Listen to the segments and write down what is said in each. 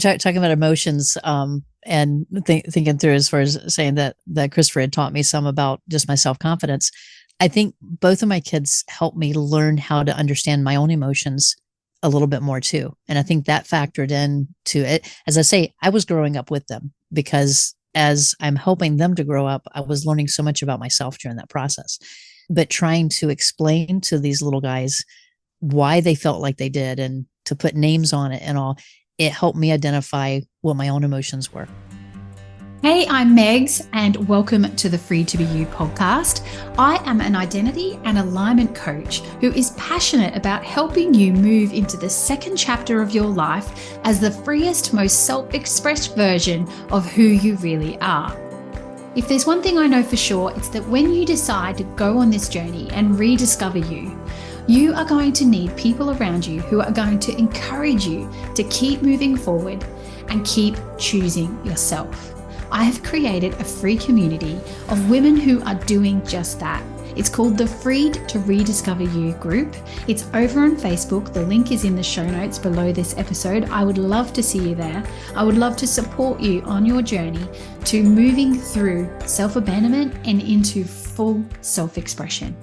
We're talking about emotions, and thinking through as far as saying that Christopher had taught me some about just my self-confidence. I think both of my kids helped me learn how to understand my own emotions a little bit more too. And I think that factored in to it. As I say, I was growing up with them because as I'm helping them to grow up, I was learning so much about myself during that process. But trying to explain to these little guys why they felt like they did and to put names on it and all, it helped me identify what my own emotions were. Hey, I'm Megs, and welcome to the Free to Be You podcast. I am an identity and alignment coach who is passionate about helping you move into the second chapter of your life as the freest, most self-expressed version of who you really are. If there's one thing I know for sure, it's that when you decide to go on this journey and rediscover you, you are going to need people around you who are going to encourage you to keep moving forward and keep choosing yourself. I have created a free community of women who are doing just that. It's called the Freed to Rediscover You group. It's over on Facebook. The link is in the show notes below this episode. I would love to see you there. I would love to support you on your journey to moving through self-abandonment and into full self-expression.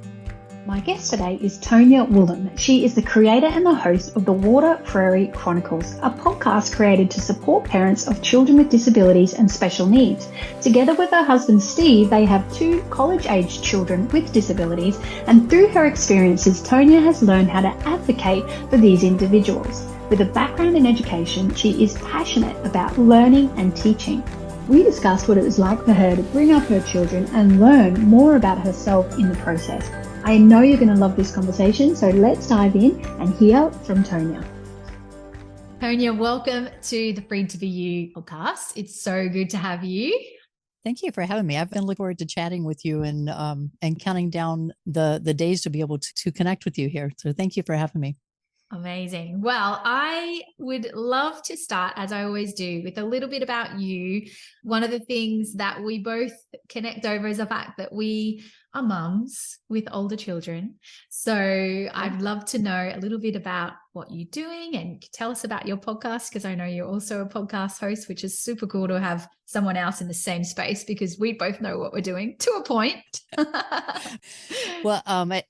My guest today is Tonya Wollum. She is the creator and the host of the Water Prairie Chronicles, a podcast created to support parents of children with disabilities and special needs. Together with her husband Steve, they have 2 college-aged children with disabilities, and through her experiences, Tonya has learned how to advocate for these individuals. With a background in education, she is passionate about learning and teaching. We discussed what it was like for her to bring up her children and learn more about herself in the process. I know you're going to love this conversation, so let's dive in and hear from Tonya. Tonya, welcome to the Free to Be You podcast. It's so good to have you. Thank you for having me. I've been looking forward to chatting with you and counting down the days to be able to connect with you here. So thank you for having me. Amazing. Well, I would love to start, as I always do, with a little bit about you. One of the things that we both connect over is the fact that we are mums with older children. So I'd love to know a little bit about what you're doing and tell us about your podcast, because I know you're also a podcast host, which is super cool to have someone else in the same space because we both know what we're doing to a point. Well,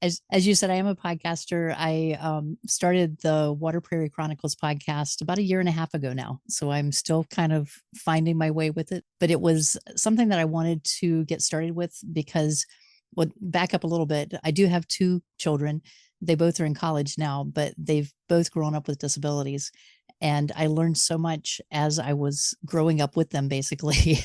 as you said, I am a podcaster. I started the Water Prairie Chronicles podcast about 1.5 years ago now. So I'm still kind of finding my way with it, but it was something that I wanted to get started with because, well, back up a little bit. I do have 2 children. They both are in college now, but they've both grown up with disabilities. And I learned so much as I was growing up with them, basically,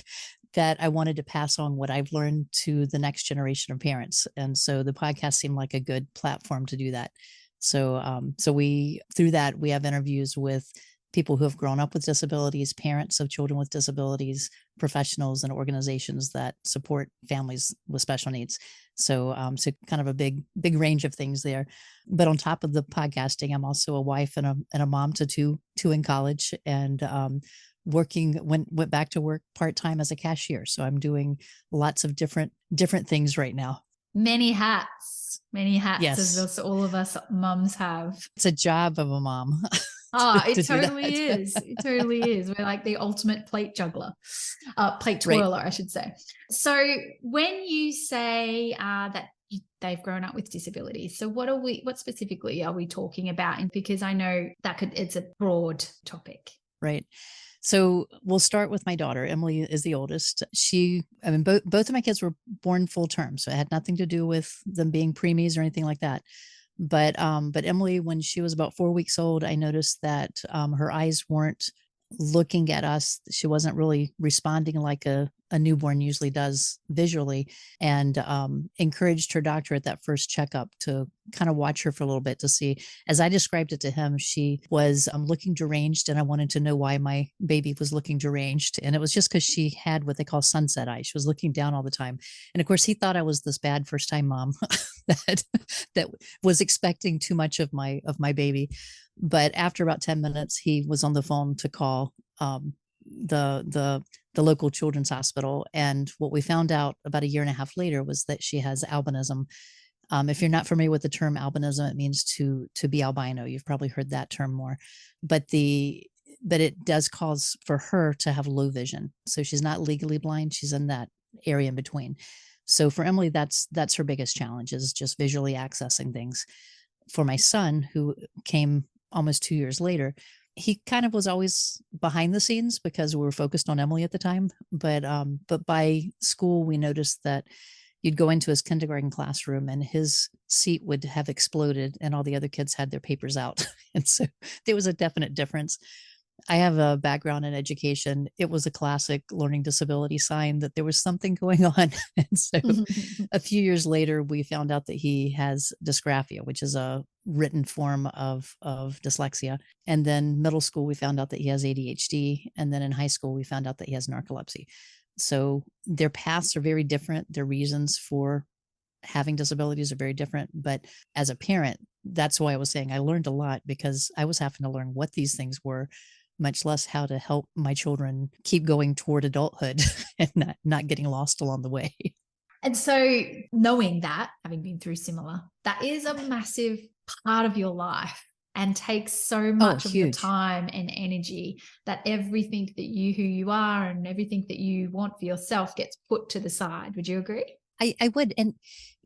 that I wanted to pass on what I've learned to the next generation of parents. And so the podcast seemed like a good platform to do that. So, through that, we have interviews with people who have grown up with disabilities, parents of children with disabilities, professionals and organizations that support families with special needs. So kind of a big range of things there. But on top of the podcasting, I'm also a wife and a mom to two in college, and went back to work part-time as a cashier. So I'm doing lots of different things right now. Many hats, yes. As all of us mums have. It's a job of a mom. Oh, it totally is. It totally is. We're like the ultimate plate juggler, plate twirler, right. I should say. So when you say that they've grown up with disabilities, so what specifically are we talking about? And because I know it's a broad topic. Right. So we'll start with my daughter. Emily is the oldest. Both of my kids were born full term, so it had nothing to do with them being preemies or anything like that. But Emily, when she was about 4 weeks old, I noticed that her eyes weren't looking at us. She wasn't really responding like a newborn usually does visually, and encouraged her doctor at that first checkup to kind of watch her for a little bit to see. As I described it to him, she was looking deranged, and I wanted to know why my baby was looking deranged. And it was just because she had what they call sunset eyes. She was looking down all the time. And of course, he thought I was this bad first-time mom that was expecting too much of my baby. But after about 10 minutes, he was on the phone to call the local children's hospital. And what we found out about 1.5 years later was that she has albinism. If you're not familiar with the term albinism, it means to be albino. You've probably heard that term more. But but it does cause for her to have low vision. So she's not legally blind. She's in that area in between. So for Emily, that's her biggest challenge, is just visually accessing things. For my son, who came almost 2 years later, he kind of was always behind the scenes because we were focused on Emily at the time. But by school, we noticed that you'd go into his kindergarten classroom and his seat would have exploded and all the other kids had their papers out. And so there was a definite difference. I have a background in education. It was a classic learning disability sign that there was something going on. And so a few years later, we found out that he has dysgraphia, which is a written form of dyslexia. And then middle school, we found out that he has ADHD. And then in high school, we found out that he has narcolepsy. So their paths are very different. Their reasons for having disabilities are very different. But as a parent, that's why I was saying I learned a lot, because I was having to learn what these things were, much less how to help my children keep going toward adulthood and not getting lost along the way. And so knowing that, having been through similar, that is a massive part of your life and takes so Oh, much of your huge. time and energy that everything that who you are and everything that you want for yourself gets put to the side. Would you agree? I would. And,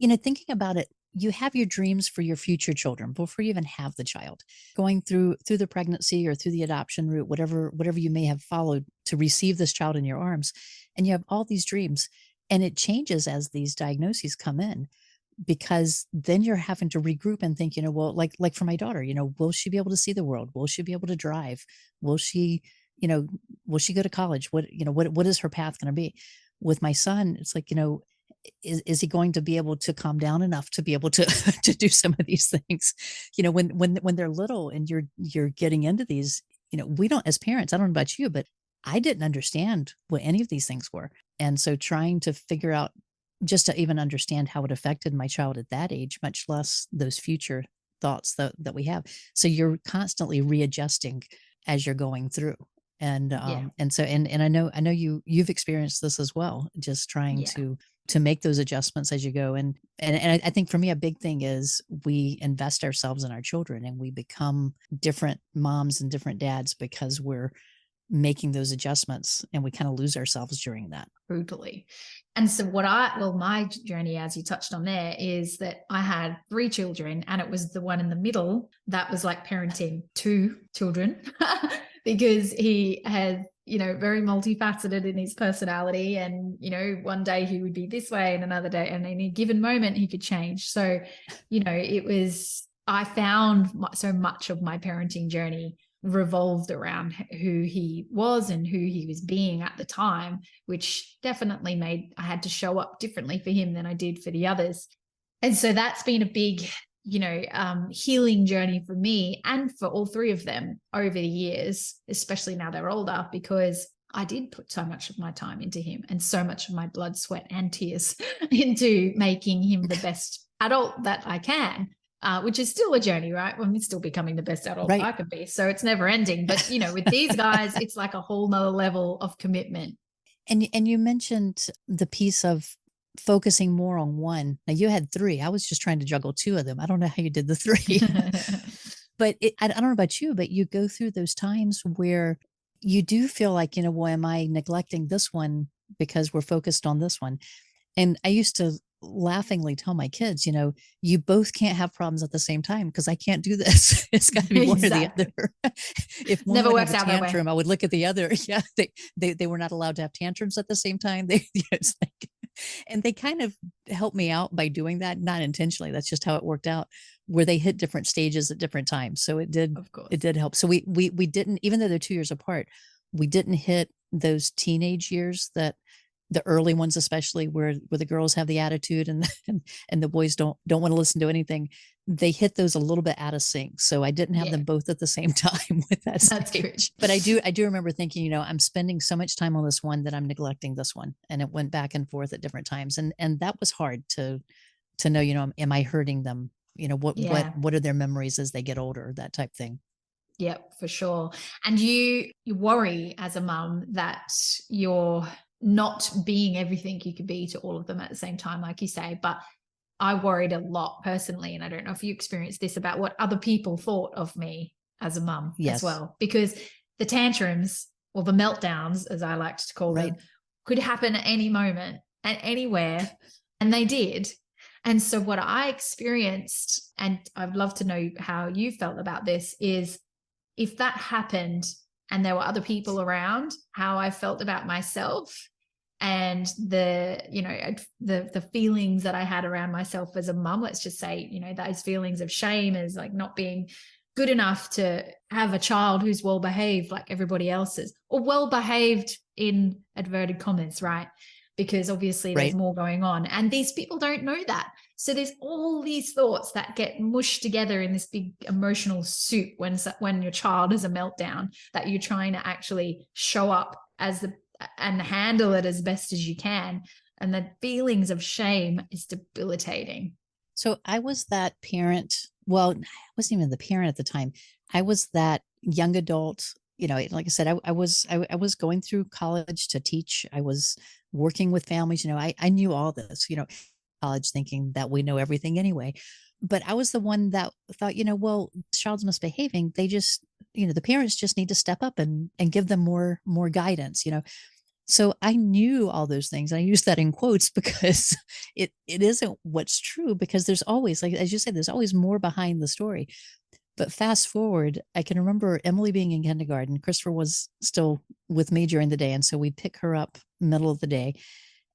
thinking about it, you have your dreams for your future children before you even have the child. Going through the pregnancy or through the adoption route, whatever you may have followed to receive this child in your arms, and you have all these dreams, and it changes as these diagnoses come in, because then you're having to regroup and think, well, like for my daughter, will she be able to see the world? Will she be able to drive? Will she, you know, will she go to college? What is her path going to be? With my son, it's like, is he going to be able to calm down enough to be able to to do some of these things? When they're little and you're getting into these, we don't, as parents, I don't know about you, but I didn't understand what any of these things were. And so trying to figure out, just to even understand how it affected my child at that age, much less those future thoughts that we have. So you're constantly readjusting as you're going through. And Yeah. And I know you've experienced this as well, just trying Yeah. to make those adjustments as you go. And I think for me, a big thing is we invest ourselves in our children and we become different moms and different dads because we're making those adjustments, and we kind of lose ourselves during that. Brutally. And so my journey, as you touched on there, is that I had 3 children, and it was the one in the middle that was like parenting 2 children because he had, very multifaceted in his personality. And, one day he would be this way and another day, and in a given moment he could change. So, I found so much of my parenting journey revolved around who he was and who he was being at the time, which definitely made I had to show up differently for him than I did for the others. And so that's been a big, healing journey for me and for all 3 of them over the years, especially now they're older, because I did put so much of my time into him and so much of my blood, sweat, and tears into making him the best adult that I can. Which is still a journey, right? I'm still becoming the best adult Right. I can be. So it's never ending. But, with these guys, it's like a whole nother level of commitment. And you mentioned the piece of focusing more on one. Now you had 3. I was just trying to juggle 2 of them. I don't know how you did the 3. But I don't know about you, but you go through those times where you do feel like, well, am I neglecting this one because we're focused on this one? And I used to laughingly tell my kids, you both can't have problems at the same time because I can't do this. It's got to be one or the Exactly. other. If one Never would have works a out that way. tantrum, I would look at the other. Yeah, they were not allowed to have tantrums at the same time. It's like, and they kind of helped me out by doing that, not intentionally. That's just how it worked out, where they hit different stages at different times. So Of course. it did help. So we didn't, even though they're 2 years apart, we didn't hit those teenage years, that the early ones, especially where the girls have the attitude and the boys don't want to listen to anything. They hit those a little bit out of sync. So I didn't have Yeah, them both at the same time with that that's good. stage. But I do remember thinking, I'm spending so much time on this one that I'm neglecting this one. And it went back and forth at different times. And that was hard to know, am I hurting them? Yeah. What are their memories as they get older, that type thing. Yep, for sure. And you worry as a mum that you're not being everything you could be to all of them at the same time, like you say. But I worried a lot personally, and I don't know if you experienced this, about what other people thought of me as a mum as Yes. well. Because the tantrums or the meltdowns, as I like to call Right. them, could happen at any moment and anywhere. And they did. And so what I experienced, and I'd love to know how you felt about this, is if that happened and there were other people around, how I felt about myself and the feelings that I had around myself as a mum. Let's just say, those feelings of shame as like not being good enough to have a child who's well behaved like everybody else is, or well behaved in inverted commas, right? Because obviously there's Right. more going on, and these people don't know that. So there's all these thoughts that get mushed together in this big emotional soup when your child has a meltdown, that you're trying to actually show up and handle it as best as you can. And the feelings of shame is debilitating. So I was that parent. Well, I wasn't even the parent at the time. I was that young adult. Like I said, I was going through college to teach. I was working with families. I knew all this. College thinking that we know everything anyway. But I was the one that thought, well, this child's misbehaving. They just, the parents just need to step up and give them more guidance. So I knew all those things. I use that in quotes because it isn't what's true, because there's always, like as you said, there's always more behind the story. But fast forward, I can remember Emily being in kindergarten. Christopher was still with me during the day. And so we'd pick her up middle of the day,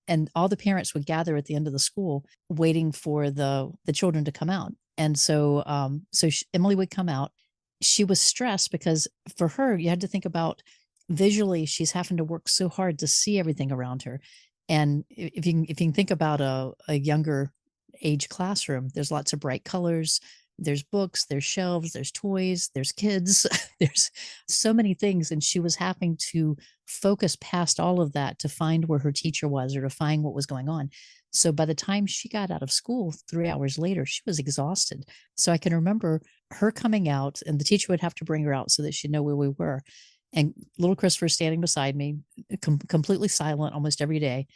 and all the parents would gather at the end of the school waiting for the children to come out. And so Emily would come out. She was stressed because for her, you had to think about visually, she's having to work so hard to see everything around her. And if you can think about a younger age classroom, there's lots of bright colors, there's books, there's shelves, there's toys, there's kids, there's so many things. And she was having to focus past all of that to find where her teacher was or to find what was going on. So by the time she got out of school 3 hours later, she was exhausted. So I can remember her coming out, and the teacher would have to bring her out so that she'd know where we were. And little Christopher standing beside me, completely silent almost every day.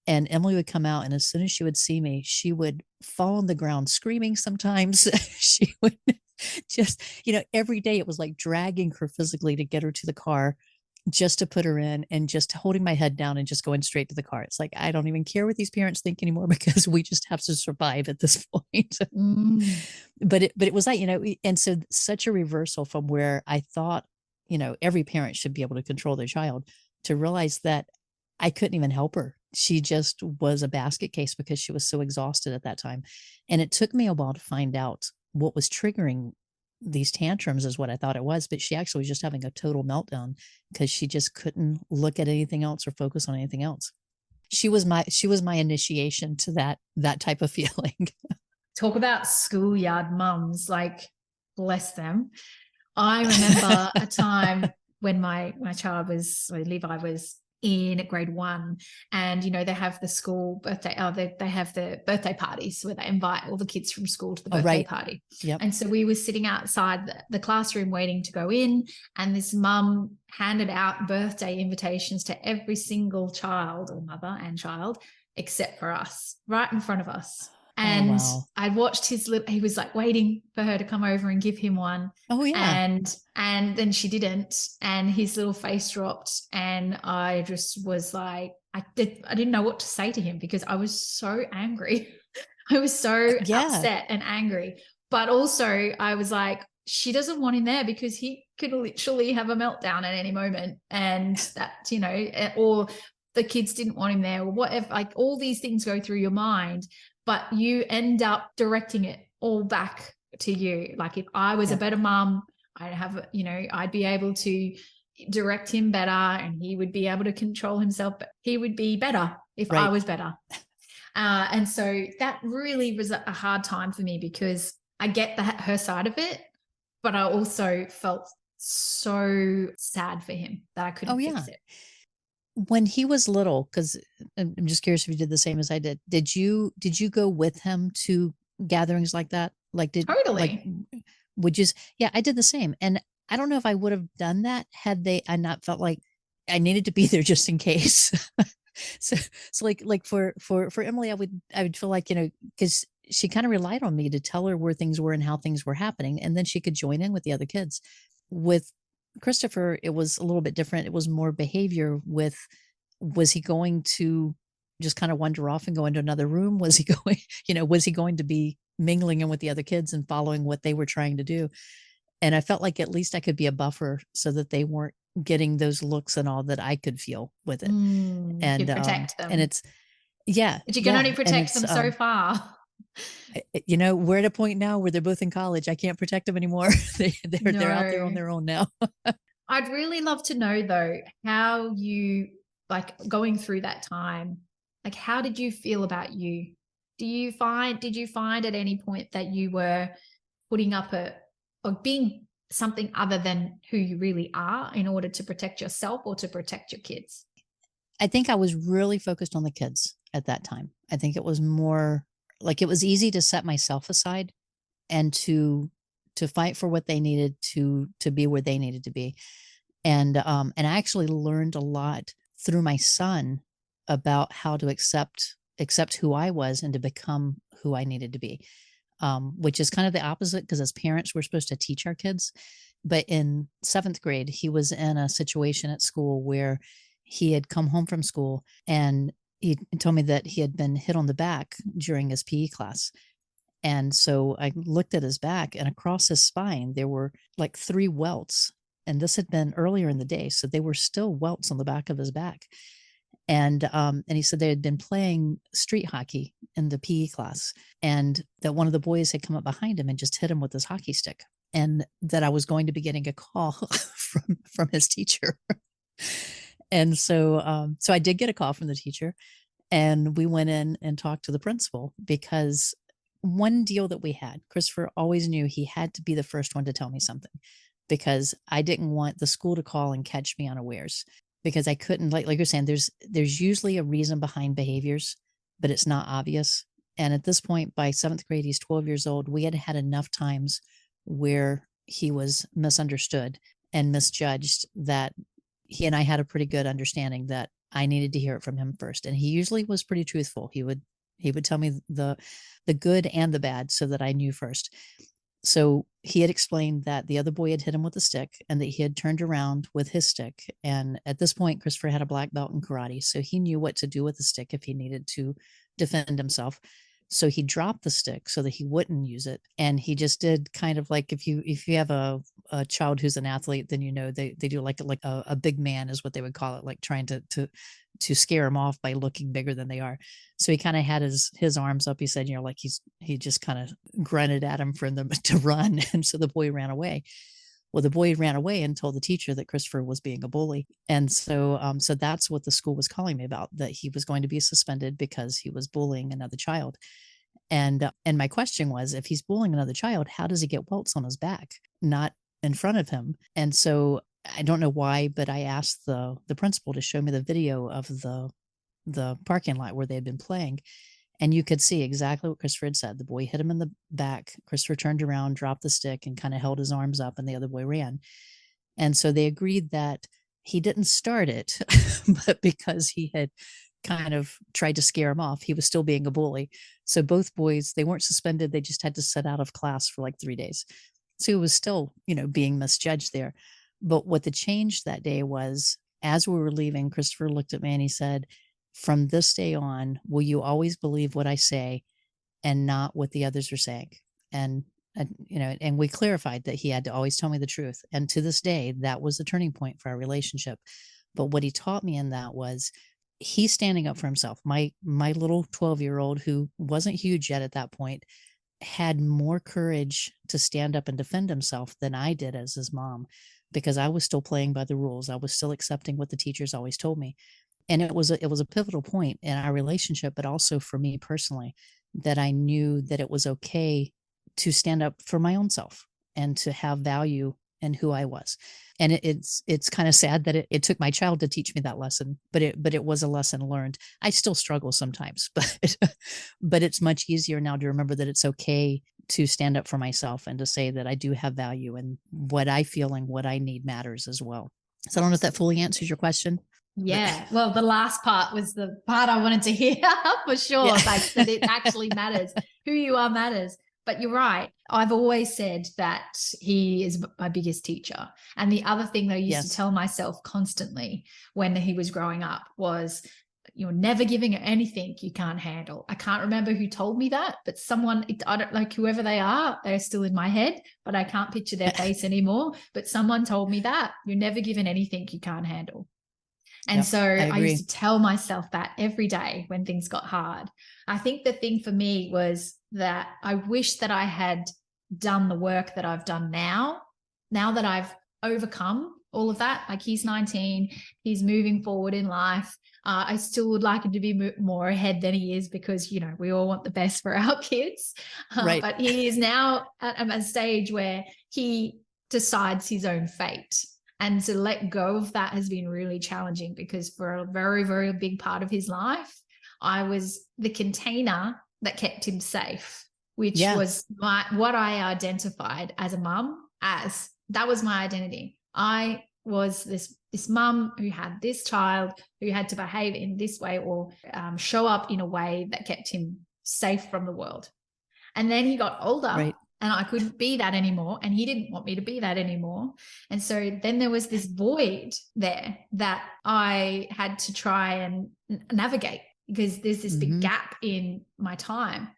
And Emily would come out, and as soon as she would see me, she would fall on the ground screaming sometimes. She would just, every day it was like dragging her physically to get her to the car, just to put her in, and just holding my head down and just going straight to the car. It's like, I don't even care what these parents think anymore, because we just have to survive at this point. But it was like, and so such a reversal from where I thought, every parent should be able to control their child, to realize that I couldn't even help her. She just was a basket case because she was so exhausted at that time. And it took me a while to find out what was triggering these tantrums, is what I thought it was. But she actually was just having a total meltdown because she just couldn't look at anything else or focus on anything else. She was my initiation to that type of feeling. Talk about schoolyard mums, like, bless them. I remember a time when my child Levi was in grade 1, and they have the school birthday, they have the birthday parties where they invite all the kids from school to the birthday Right. party. Yep. And so we were sitting outside the classroom waiting to go in, and this mum handed out birthday invitations to every single child, or mother and child, except for us, right in front of us. And wow. I watched he was like waiting for her to come over and give him one. Oh yeah. And then she didn't, and his little face dropped, and I just was like, I didn't know what to say to him, because I was so angry. I was so Yeah. upset and angry. But also I was like, she doesn't want him there because he could literally have a meltdown at any moment. And that, or the kids didn't want him there, or whatever. Like, all these things go through your mind, but you end up directing it all back to you. Like, if I was a better mom, I'd be able to direct him better, and he would be able to control himself. But he would be better if I was better. And so that really was a hard time for me, because I get her side of it, but I also felt so sad for him that I couldn't fix it. When he was little, because I'm just curious if you did the same as I did. Did you go with him to gatherings like that? Totally. Would you? Yeah, I did the same. And I don't know if I would have done that had I not felt like I needed to be there just in case. so like for Emily, I would feel like, because she kind of relied on me to tell her where things were and how things were happening, and then she could join in with the other kids. With Christopher, it was a little bit different. It was more behavior with, was he going to just kind of wander off and go into another room? Was he going, was he going to be mingling in with the other kids and following what they were trying to do? And I felt like at least I could be a buffer so that they weren't getting those looks and all that I could feel with it. You'd protect And them. it's, yeah, But you can yeah. only And protect it's, them so far. we're at a point now where they're both in college. I can't protect them anymore. They're out there on No. their own now. I'd really love to know though, how you, like, going through that time, like, how did you feel about you? Did you find at any point that you were putting up or being something other than who you really are in order to protect yourself or to protect your kids? I think I was really focused on the kids at that time. I think it was more like, it was easy to set myself aside and to fight for what they needed to be where they needed to be. And I actually learned a lot through my son about how to accept who I was and to become who I needed to be. Which is kind of the opposite, because as parents, we're supposed to teach our kids. But in seventh grade, he was in a situation at school where he had come home from school and he told me that he had been hit on the back during his PE class. And so I looked at his back, and across his spine, there were like 3 welts. And this had been earlier in the day. So they were still welts on the back of his back. And he said they had been playing street hockey in the PE class, and that one of the boys had come up behind him and just hit him with his hockey stick, and that I was going to be getting a call from his teacher. And so I did get a call from the teacher, and we went in and talked to the principal, because one deal that we had, Christopher always knew he had to be the first one to tell me something, because I didn't want the school to call and catch me unawares, because I couldn't, like you're saying, there's usually a reason behind behaviors, but it's not obvious. And at this point, by seventh grade, he's 12 years old. We had had enough times where he was misunderstood and misjudged that he and I had a pretty good understanding that I needed to hear it from him first. And he usually was pretty truthful. He would tell me the good and the bad so that I knew first. So he had explained that the other boy had hit him with a stick and that he had turned around with his stick. And at this point, Christopher had a black belt in karate, so he knew what to do with the stick if he needed to defend himself. So he dropped the stick so that he wouldn't use it. And he just did kind of like, if you have a child who's an athlete, then they do like a big man is what they would call it, like trying to scare him off by looking bigger than they are. So he kind of had his arms up. He said, like he just kind of grunted at him for them to run. And so the boy ran away. Well, the boy ran away and told the teacher that Christopher was being a bully. And so that's what the school was calling me about, that he was going to be suspended because he was bullying another child. And my question was, if he's bullying another child, how does he get welts on his back, not in front of him? And so I don't know why, but I asked the principal to show me the video of the parking lot where they had been playing. And you could see exactly what Christopher had said. The boy hit him in the back. Christopher turned around, dropped the stick, and kind of held his arms up, and the other boy ran. And so they agreed that he didn't start it, but because he had kind of tried to scare him off, he was still being a bully. So both boys, they weren't suspended. They just had to sit out of class for like 3 days. So it was still, being misjudged there. But what the change that day was, as we were leaving, Christopher looked at me and he said, "From this day on, will you always believe what I say and not what the others are saying?" And we clarified that he had to always tell me the truth. And to this day, that was the turning point for our relationship. But what he taught me in that was, he's standing up for himself. My little 12-year-old, who wasn't huge yet at that point, had more courage to stand up and defend himself than I did as his mom, because I was still playing by the rules. I was still accepting what the teachers always told me. And it was a pivotal point in our relationship, but also for me personally, that I knew that it was okay to stand up for my own self and to have value in who I was. And it's kind of sad that it took my child to teach me that lesson, but it was a lesson learned. I still struggle sometimes, but it's much easier now to remember that it's okay to stand up for myself and to say that I do have value, and what I feel and what I need matters as well. So I don't know if that fully answers your question. Yeah. Well, the last part was the part I wanted to hear for sure. Yeah. Like, that it actually matters. Who you are matters. But you're right. I've always said that he is my biggest teacher. And the other thing that I used to tell myself constantly when he was growing up was, you're never giving it anything you can't handle. I can't remember who told me that, but someone, I don't like whoever they are, they're still in my head, but I can't picture their face anymore. But someone told me that you're never given anything you can't handle. And so I used to tell myself that every day when things got hard. I think the thing for me was that I wish that I had done the work that I've done now that I've overcome all of that. Like, he's 19, he's moving forward in life. I still would like him to be more ahead than he is, because, you know, we all want the best for our kids. But he is now at a stage where he decides his own fate. And to let go of that has been really challenging, because for a very, very big part of his life, I was the container that kept him safe, which was what I identified as a mum as. That was my identity. I was this mum who had this child who had to behave in this way, or show up in a way that kept him safe from the world. And then he got older, and I couldn't be that anymore, and he didn't want me to be that anymore. And so then there was this void there that I had to try and navigate, because there's this big gap in my time,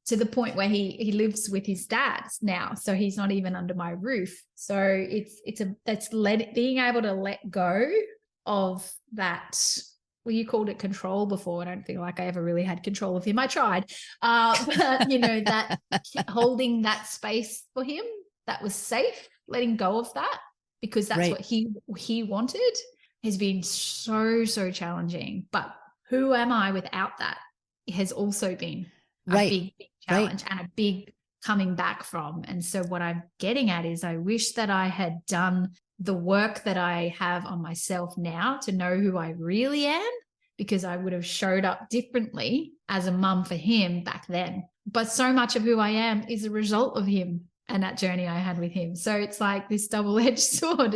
to the point where he lives with his dad now. So he's not even under my roof. So being able to let go of that. Well, you called it control before. I don't feel like I ever really had control of him. I tried, but you know, that holding that space for him that was safe, letting go of that, because that's what he wanted, has been so challenging. But who am I without that? It has also been a big challenge and a big coming back from. And so what I'm getting at is, I wish that I had done the work that I have on myself now to know who I really am, because I would have showed up differently as a mum for him back then. But so much of who I am is a result of him and that journey I had with him. So it's like this double-edged sword.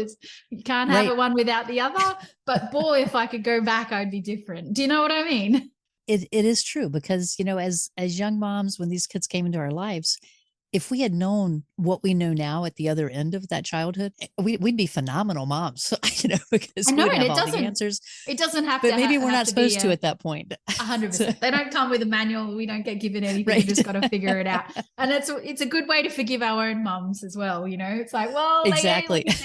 You can't have it one without the other. But boy, if I could go back, I'd be different. Do you know what I mean? It is true, because, you know, as young moms, when these kids came into our lives, if we had known what we know now at the other end of that childhood, we'd be phenomenal moms, you know, because we would have all the answers. It doesn't have but to. Maybe we're not supposed to at that point. 100%. They don't come with a manual. We don't get given anything. We just got to figure it out. And it's a good way to forgive our own mums as well. You know, it's like, well, they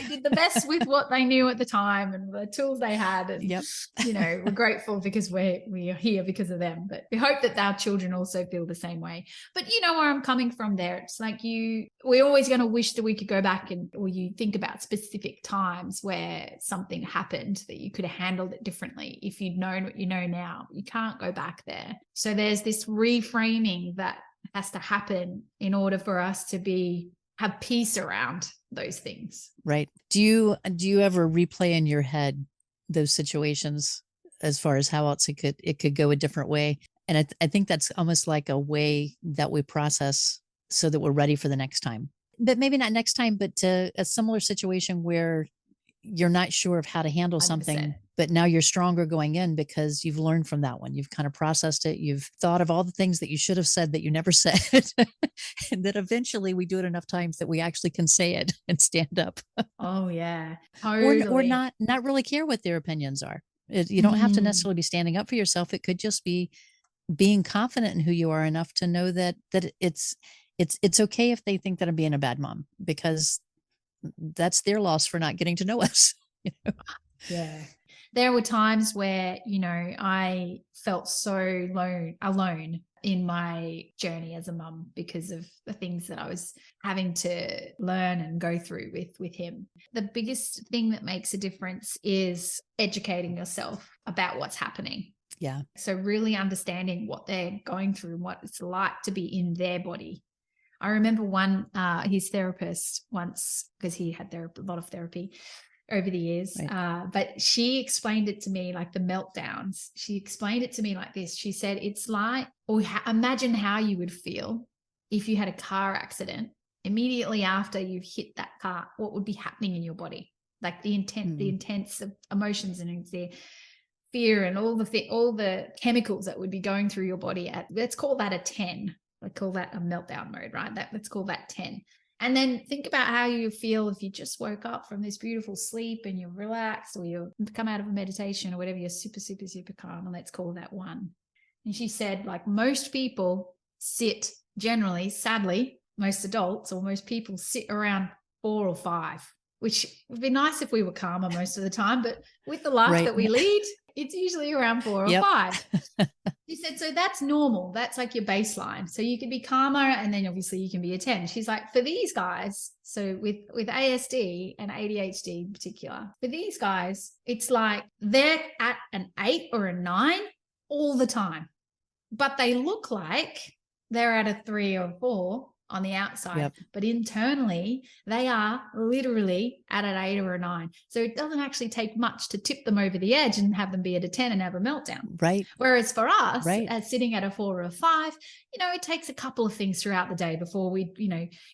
did the best with what they knew at the time and the tools they had. And, you know, we're grateful because we are here because of them. But we hope that our children also feel the same way. But you know where I'm coming from there. It's like we're always going to wish that we could go back or you think about specific times where something happened that you could have handled it differently if you'd known what you know now. You can't go back there. So there's this reframing that has to happen in order for us to have peace around those things. Right. Do you ever replay in your head those situations as far as how else it could go a different way? And I think that's almost like a way that we process so that we're ready for the next time. But maybe not next time, but to a similar situation where you're not sure of how to handle 100%. Something, but now you're stronger going in because you've learned from that one. You've kind of processed it. You've thought of all the things that you should have said that you never said. And that eventually we do it enough times that we actually can say it and stand up. Oh yeah. Totally. Or not really care what their opinions are. You don't have to necessarily be standing up for yourself. It could just be being confident in who you are enough to know that it's okay if they think that I'm being a bad mom, because that's their loss for not getting to know us. You know? Yeah. There were times where, you know, I felt so alone in my journey as a mum because of the things that I was having to learn and go through with him. The biggest thing that makes a difference is educating yourself about what's happening. Yeah. So really understanding what they're going through and what it's like to be in their body. I remember his therapist once, because he had a lot of therapy over the years, but she explained it to me like the meltdowns. She explained it to me like this. She said, it's like, imagine how you would feel if you had a car accident. Immediately after you've hit that car, what would be happening in your body? Like the intense emotions and the fear and all the chemicals that would be going through your body let's call that a 10. I call that a meltdown mode, right? Let's call that 10. And then think about how you feel if you just woke up from this beautiful sleep and you're relaxed, or you come out of a meditation or whatever, you're super, super, super calm. And let's call that 1. And she said, like, most people sit generally, sadly, most adults or most people sit around 4 or 5, which would be nice if we were calmer most of the time. But with the life Right. that we lead, it's usually around 4 or Yep. 5. She said, so that's normal. That's like your baseline. So you can be calmer, and then obviously you can be a 10. She's like, for these guys, so with ASD and ADHD in particular, for these guys, it's like they're at an 8 or a 9 all the time, but they look like they're at a 3 or 4 on the outside, Yep. but internally they are literally at an 8 or a 9. So it doesn't actually take much to tip them over the edge and have them be at a 10 and have a meltdown. Right. Whereas for us, Right. as sitting at a 4 or a 5, it takes a couple of things throughout the day before we,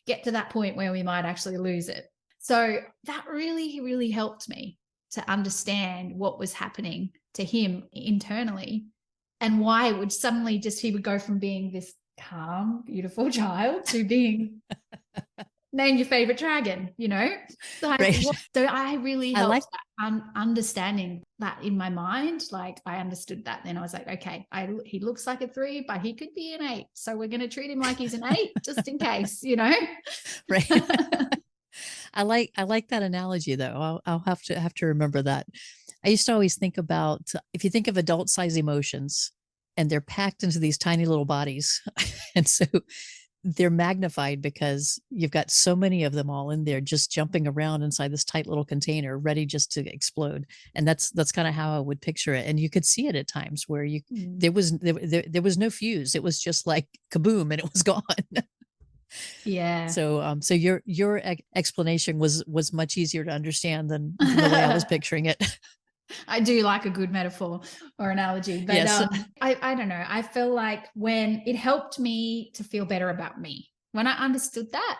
get to that point where we might actually lose it. So that really, really helped me to understand what was happening to him internally, and why it would suddenly he would go from being this calm, beautiful child to being name your favorite dragon, Right. So I really I like helped understanding that in my mind. Like, I understood that. Then I was like, okay, he looks like a 3, but he could be an 8. So we're going to treat him like he's an 8 just in case, right. I like that analogy though. I'll have to remember that. I used to always think about, if you think of adult size emotions, and they're packed into these tiny little bodies. And so they're magnified because you've got so many of them all in there, just jumping around inside this tight little container, ready just to explode. And that's kind of how I would picture it. And you could see it at times where there was no fuse. It was just like kaboom, and it was gone. Yeah. So your explanation was much easier to understand than the way I was picturing it. I do like a good metaphor or analogy, but Yes. I don't know. I feel like when it helped me to feel better about me, when I understood that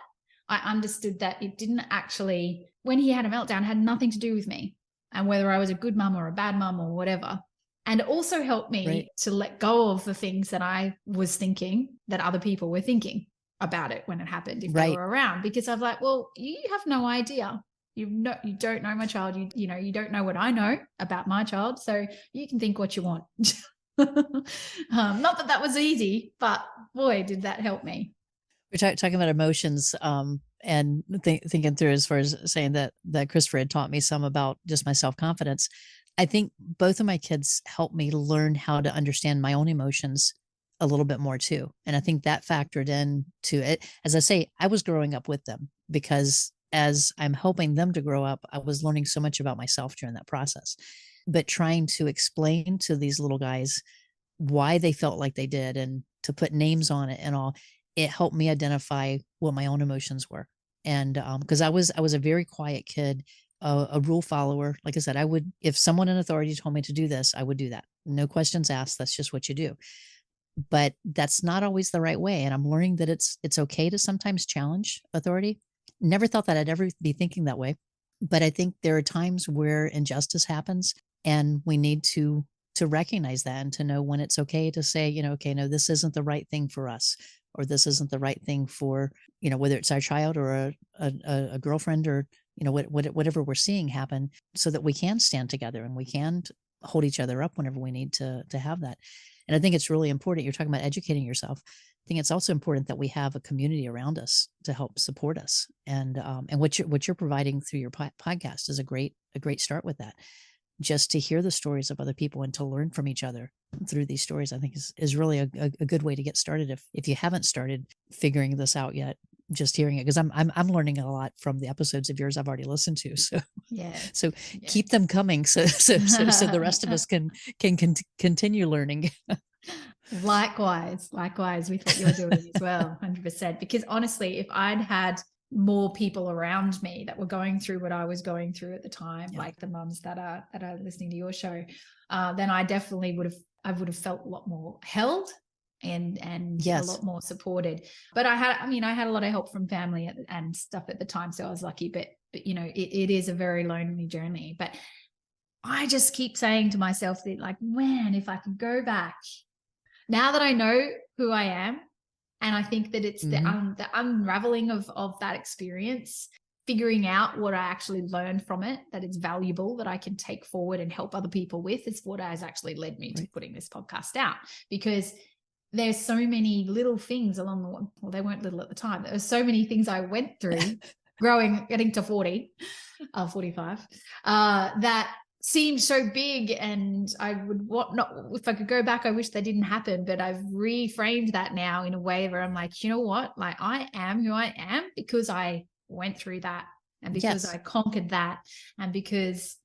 it didn't actually, when he had a meltdown, had nothing to do with me and whether I was a good mum or a bad mum or whatever. And it also helped me Right. to let go of the things that I was thinking that other people were thinking about it when it happened, if they were around, because I'm like, well, you have no idea. You don't know my child. You don't know what I know about my child. So you can think what you want. Not that was easy, but boy, did that help me. We're talking about emotions, and thinking through, as far as saying that Christopher had taught me some about just my self-confidence. I think both of my kids helped me learn how to understand my own emotions a little bit more too. And I think that factored in to it. As I say, I was growing up with them, because as I'm helping them to grow up, I was learning so much about myself during that process. But trying to explain to these little guys why they felt like they did, and to put names on it and all, it helped me identify what my own emotions were. And because I was a very quiet kid, a rule follower. Like I said, I would, if someone in authority told me to do this, I would do that. No questions asked. That's just what you do. But that's not always the right way. And I'm learning that it's okay to sometimes challenge authority. Never thought that I'd ever be thinking that way. But I think there are times where injustice happens, and we need to recognize that, and to know when it's okay to say, okay, no, this isn't the right thing for us, or this isn't the right thing for, whether it's our child or a girlfriend, or, whatever we're seeing happen, so that we can stand together and we can hold each other up whenever we need to have that. And I think it's really important. You're talking about educating yourself. I think it's also important that we have a community around us to help support us. And what you're providing through your podcast is a great start with that. Just to hear the stories of other people and to learn from each other through these stories, I think is really a good way to get started. If you haven't started figuring this out yet, just hearing it, because I'm learning a lot from the episodes of yours I've already listened to. So yeah, keep them coming, so the rest of us can continue learning. Likewise with what you're doing as well, 100%. Because honestly, if I'd had more people around me that were going through what I was going through at the time, like the mums that are listening to your show, then I definitely would have felt a lot more held and Yes. a lot more supported. But I had a lot of help from family and stuff at the time, so I was lucky. But it is a very lonely journey. But I just keep saying to myself that, like, man, if I could go back, now that I know who I am And I think that it's Hmm. the unraveling of that experience, figuring out what I actually learned from it, that it's valuable, that I can take forward and help other people with, is what has actually led me to Right. putting this podcast out. Because there's so many little things along the way. Well, they weren't little at the time. There were so many things I went through growing, getting to 40, 45, that seemed so big. And I would, what not, if I could go back, I wish they didn't happen. But I've reframed that now in a way where I'm like, you know what? Like, I am who I am because I went through that, and because I Yes. conquered that, and because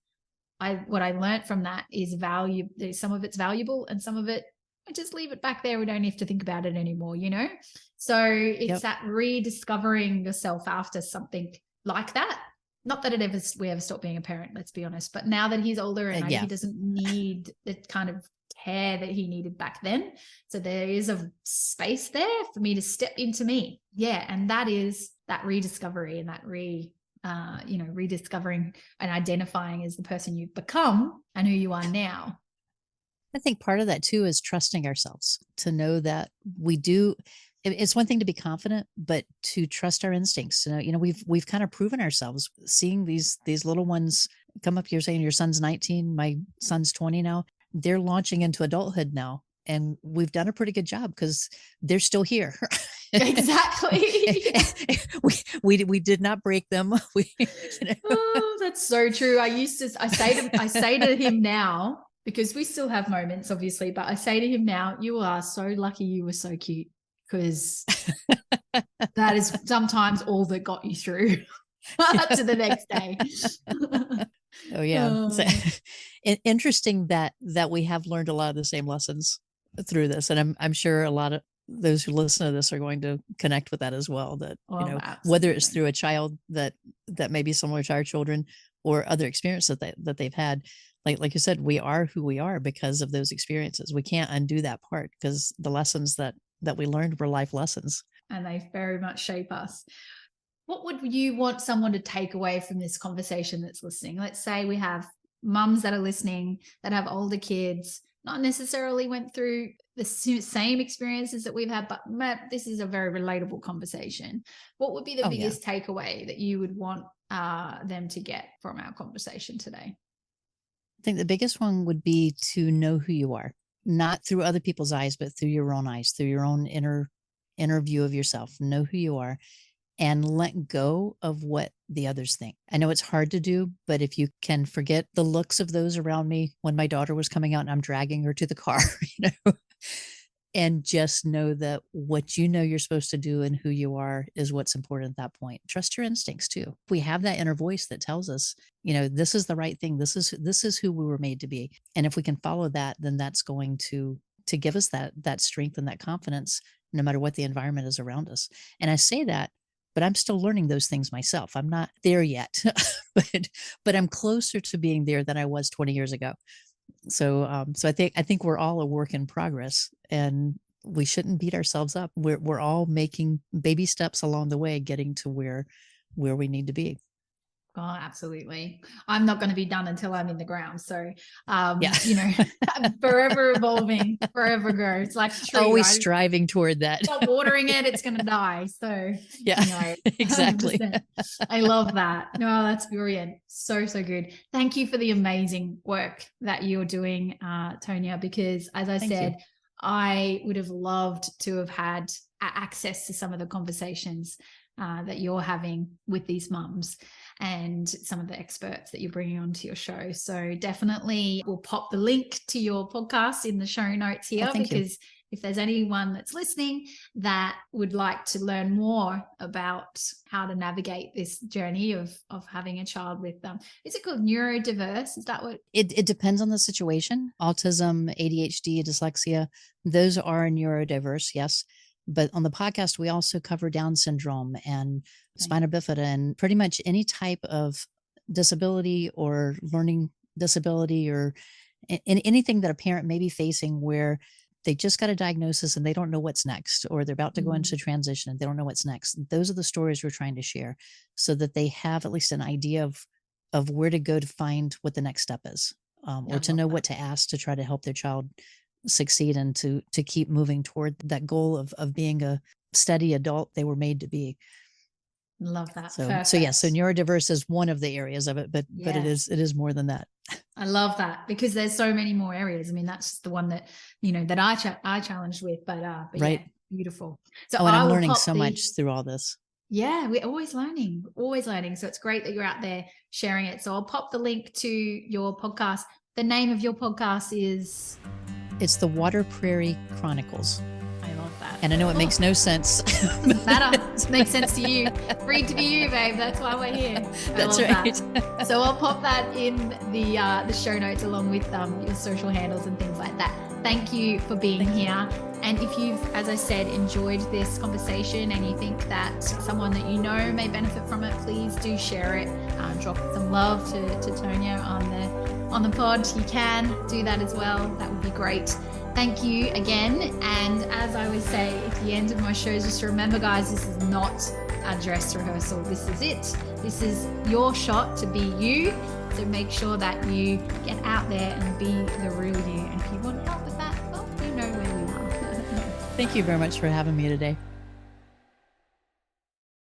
what I learned from that is value. Some of it's valuable, and some of it, I just leave it back there. We don't have to think about it anymore, you know? So it's Yep. that rediscovering yourself after something like that. Not that we ever stopped being a parent, let's be honest. But now that he's older and he Yeah. doesn't need the kind of care that he needed back then. So there is a space there for me to step into me. Yeah. And that is that rediscovery and that rediscovering and identifying as the person you've become and who you are now. I think part of that too is trusting ourselves to know that we do. It's one thing to be confident, but to trust our instincts. We've kind of proven ourselves seeing these little ones come up. You're saying your son's 19, my son's 20 now. They're launching into adulthood now, and we've done a pretty good job because they're still here. Exactly. we did not break them. Oh, that's so true. I say to him now, because we still have moments, obviously, but I say to him now, you are so lucky you were so cute, because that is sometimes all that got you through to the next day. Oh yeah. So, Oh, interesting that we have learned a lot of the same lessons through this, and I'm sure a lot of those who listen to this are going to connect with that as well. That whether it's absolutely. through a child that may be similar to our children, or other experiences that they've had. Like you said, we are who we are because of those experiences. We can't undo that part because the lessons that we learned were life lessons. And they very much shape us. What would you want someone to take away from this conversation that's listening? Let's say we have mums that are listening that have older kids, not necessarily went through the same experiences that we've had, but this is a very relatable conversation. What would be the Oh yeah. biggest takeaway that you would want them to get from our conversation today? I think the biggest one would be to know who you are, not through other people's eyes, but through your own eyes, through your own inner view of yourself. Know who you are and let go of what the others think. I know it's hard to do, but if you can forget the looks of those around me when my daughter was coming out and I'm dragging her to the car, and just know that what you know you're supposed to do and who you are is what's important at that point. Trust your instincts too. We have that inner voice that tells us, this is the right thing. This is who we were made to be. And if we can follow that, then that's going to give us that strength and that confidence no matter what the environment is around us. And I say that, but I'm still learning those things myself. I'm not there yet, but I'm closer to being there than I was 20 years ago. So I think we're all a work in progress, and we shouldn't beat ourselves up. We're all making baby steps along the way, getting to where we need to be. Oh, absolutely. I'm not going to be done until I'm in the ground. So, Yeah. I'm forever evolving, forever grow. It's like a tree, Always right? striving toward that. Stop watering it, it's going to die. So, Yeah, no, exactly. 100%. I love that. No, that's brilliant. So, so good. Thank you for the amazing work that you're doing, Tonya, because as I Thank you. said, I would have loved to have had access to some of the conversations that you're having with these mums and some of the experts that you're bringing onto your show. So definitely we'll pop the link to your podcast in the show notes Oh, here, thank you. because if there's anyone that's listening that would like to learn more about how to navigate this journey of having a child with is it called neurodiverse? Is that what It depends on the situation. Autism, ADHD, dyslexia, those are neurodiverse, yes. But on the podcast, we also cover Down syndrome and spina bifida and pretty much any type of disability or learning disability, or in anything that a parent may be facing where they just got a diagnosis and they don't know what's next, or they're about to go into transition and they don't know what's next. Those are the stories we're trying to share so that they have at least an idea of where to go to find what the next step is, or to know what to ask to try to help their child succeed and to keep moving toward that goal of being a steady adult they were made to be. Love that. So Perfect. so yeah, so neurodiverse is one of the areas of it, but it is more than that. I love that, because there's so many more areas. I mean, that's the one that, that I challenged with, but right. Yeah, beautiful. So and I I'm will learning pop so much through all this. Yeah, we're always learning, always learning. So it's great that you're out there sharing it. So I'll pop the link to your podcast. The name of your podcast is? It's the Water Prairie Chronicles. I love that. And I know it makes no sense. Doesn't matter. It makes sense to you. Free to be you, babe. That's why we're here. That's right. That. So I'll pop that in the show notes along with your social handles and things like that. Thank you for being here. And if you've, as I said, enjoyed this conversation and you think that someone that you know may benefit from it, please do share it. Drop some love to Tonya on the pod. You can do that as well. That would be great. Thank you again. And as I always say at the end of my shows, just remember, guys, this is not a dress rehearsal. This is it. This is your shot to be you. So make sure that you get out there and be the real you. And if you want help with that, well, you know where we are. Thank you very much for having me today.